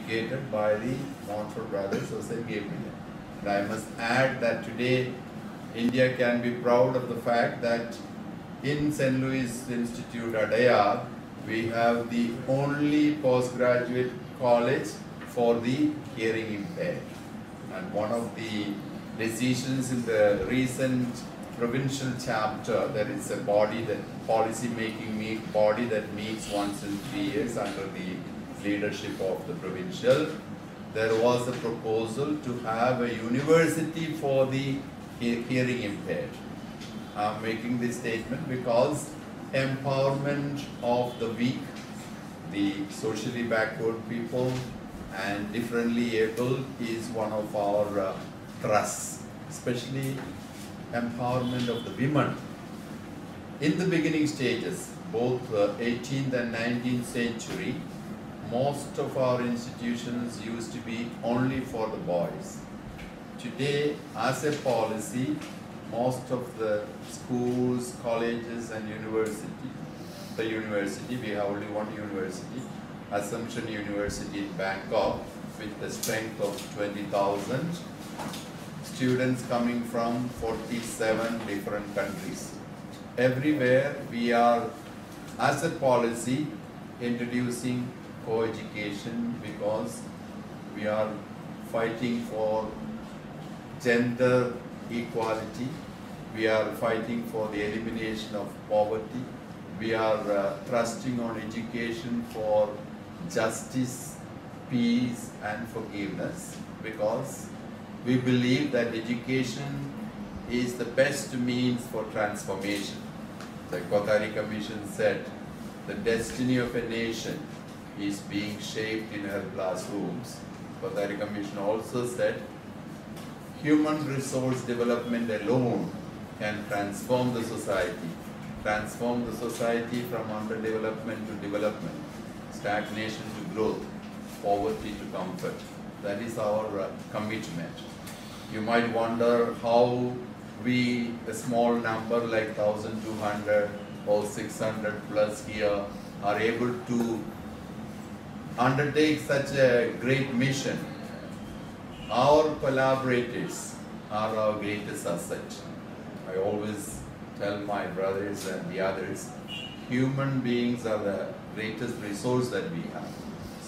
educated by the Montfort Brothers of St. Gabriel. And I must add that today India can be proud of the fact that in St. Louis Institute, Adayar, we have the only postgraduate college for the hearing impaired. And one of the decisions in the recent provincial chapter, there is a body, that policy making body that meets once in 3 years under the leadership of the provincial. There was a proposal to have a university for the hearing impaired. I'm making this statement because empowerment of the weak, the socially backward people and differently able is one of our thrusts, especially empowerment of the women. In the beginning stages, both 18th and 19th century, most of our institutions used to be only for the boys. Today, as a policy, most of the schools, colleges and university, we have only one university, Assumption University in Bangkok, with the strength of 20,000 students coming from 47 different countries. Everywhere we are, as a policy, introducing co-education because we are fighting for gender equality, we are fighting for the elimination of poverty, we are trusting on education for justice, peace and forgiveness, because we believe that education is the best means for transformation. The Kothari Commission said the destiny of a nation is being shaped in her classrooms. Kothari Commission also said human resource development alone can transform the society from underdevelopment to development, stagnation to growth, poverty to comfort. That is our commitment. You might wonder how we, a small number like 1,200 or 600 plus here, are able to undertake such a great mission. Our collaborators are our greatest asset. I always tell my brothers and the others, human beings are the greatest resource that we have.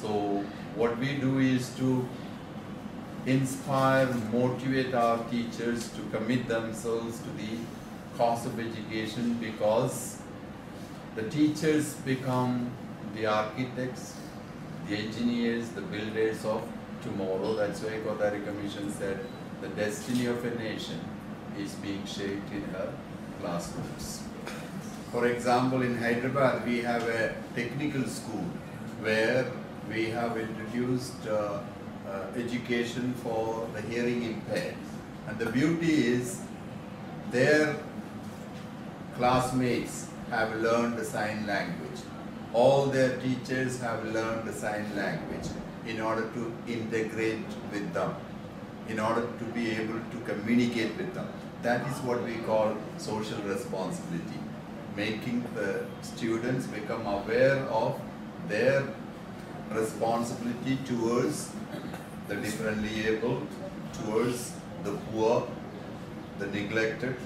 So what we do is to inspire, motivate our teachers to commit themselves to the cause of education, because the teachers become the architects, the engineers, the builders of tomorrow. That's why Kothari Commission said the destiny of a nation is being shaped in her classrooms. For example, in Hyderabad, we have a technical school where we have introduced education for the hearing impaired. And the beauty is their classmates have learned the sign language. All their teachers have learned the sign language in order to integrate with them, in order to be able to communicate with them. That is what we call social responsibility, making the students become aware of their responsibility towards the differently able, towards the poor, the neglected,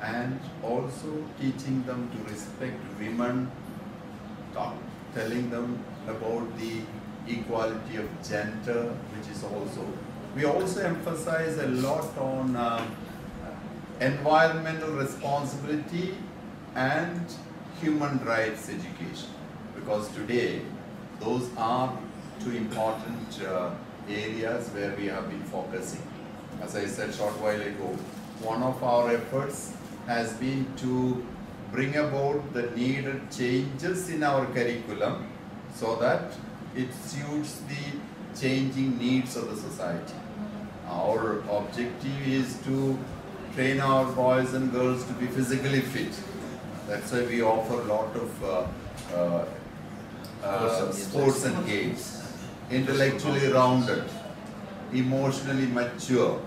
and also teaching them to respect women, telling them about the equality of gender, which is also, we also emphasize a lot on environmental responsibility and human rights education, because today those are two important areas where we have been focusing. As I said a short while ago, one of our efforts has been to bring about the needed changes in our curriculum so that it suits the changing needs of the society. Our objective is to train our boys and girls to be physically fit. That's why we offer a lot of sports and games. Intellectually rounded, emotionally mature,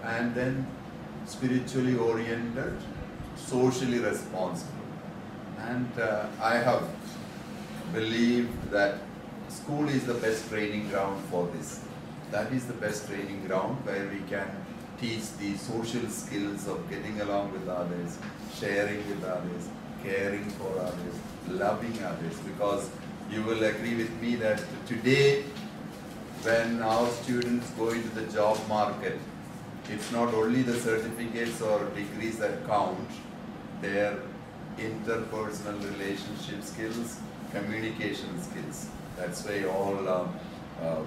and then spiritually oriented, socially responsible. And I have believed that school is the best training ground for this. That is the best training ground where we can teach the social skills of getting along with others, sharing with others, caring for others, loving others. Because you will agree with me that today, when our students go into the job market, it's not only the certificates or degrees that count, their interpersonal relationship skills, communication skills. That's why all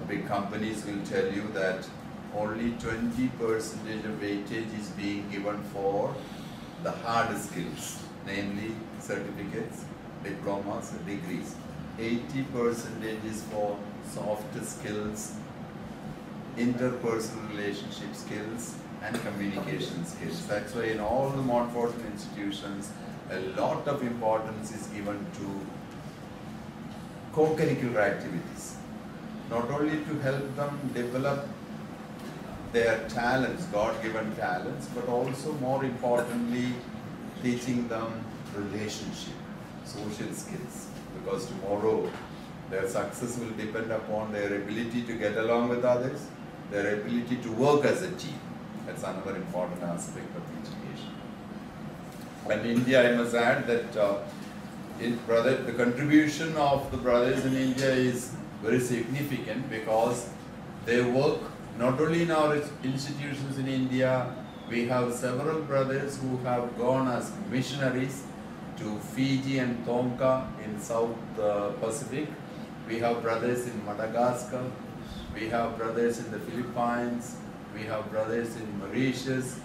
big companies will tell you that only 20% of weightage is being given for the hard skills, namely certificates, diplomas, degrees. 80% is for soft skills, interpersonal relationship skills, and communication skills. That's why in all the Montfort institutions, a lot of importance is given to co-curricular activities. Not only to help them develop their talents, God-given talents, but also more importantly, teaching them relationship, social skills. Because tomorrow, their success will depend upon their ability to get along with others, their ability to work as a team. That's another important aspect of education. And India, I must add that the contribution of the brothers in India is very significant because they work not only in our institutions in India. We have several brothers who have gone as missionaries to Fiji and Tonga in South Pacific. We have brothers in Madagascar. We have brothers in the Philippines. We have brothers in Mauritius.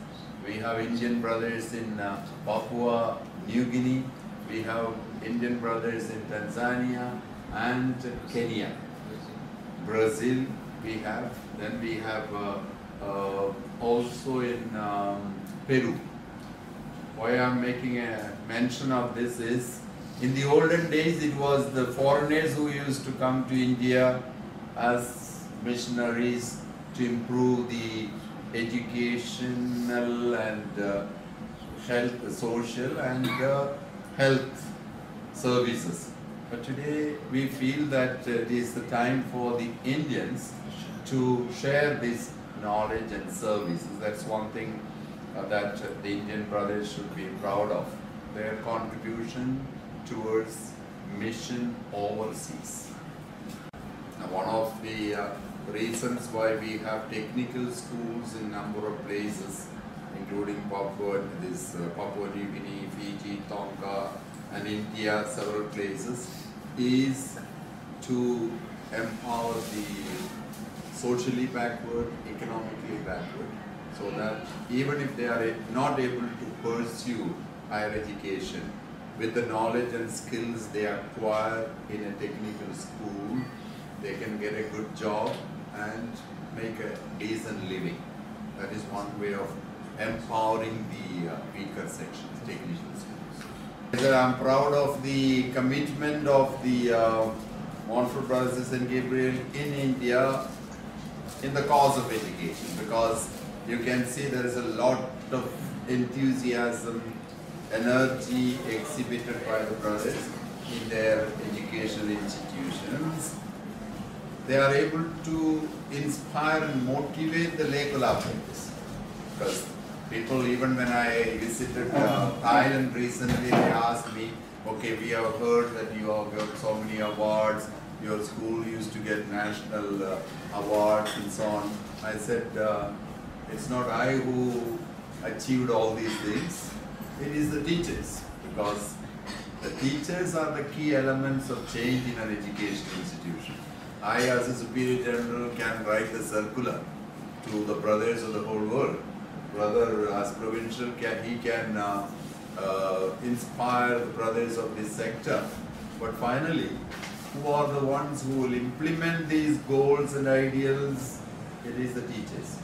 We have Indian brothers in Papua New Guinea. We have Indian brothers in Tanzania and Kenya. Brazil we have. Then we have also in Peru. Why I am making a mention of this is, in the olden days it was the foreigners who used to come to India as missionaries to improve the educational and health, social and health services. But today we feel that it is the time for the Indians to share this knowledge and services. That's one thing that the Indian brothers should be proud of, their contribution towards mission overseas. Now, one of the reasons why we have technical schools in a number of places, including Papua New Guinea, Fiji, Tonga, and India, several places, is to empower the socially backward, economically backward, so that even if they are not able to pursue higher education, with the knowledge and skills they acquire in a technical school, they can get a good job and make a decent living. That is one way of empowering the weaker sections, technical schools. I'm proud of the commitment of the Montfort Brothers of St. Gabriel in India in the cause of education, because you can see there is a lot of enthusiasm, energy exhibited by the brothers in their educational institutions. They are able to inspire and motivate the lay collaborators, because people, even when I visited Thailand recently, they asked me, okay, we have heard that you have got so many awards, your school used to get national awards and so on. I said, it's not I who achieved all these things, it is the teachers, because the teachers are the key elements of change in an education institution. I, as a Superior General, can write the circular to the brothers of the whole world. Brother, as provincial, he can inspire the brothers of this sector. But finally, who are the ones who will implement these goals and ideals? It is the teachers.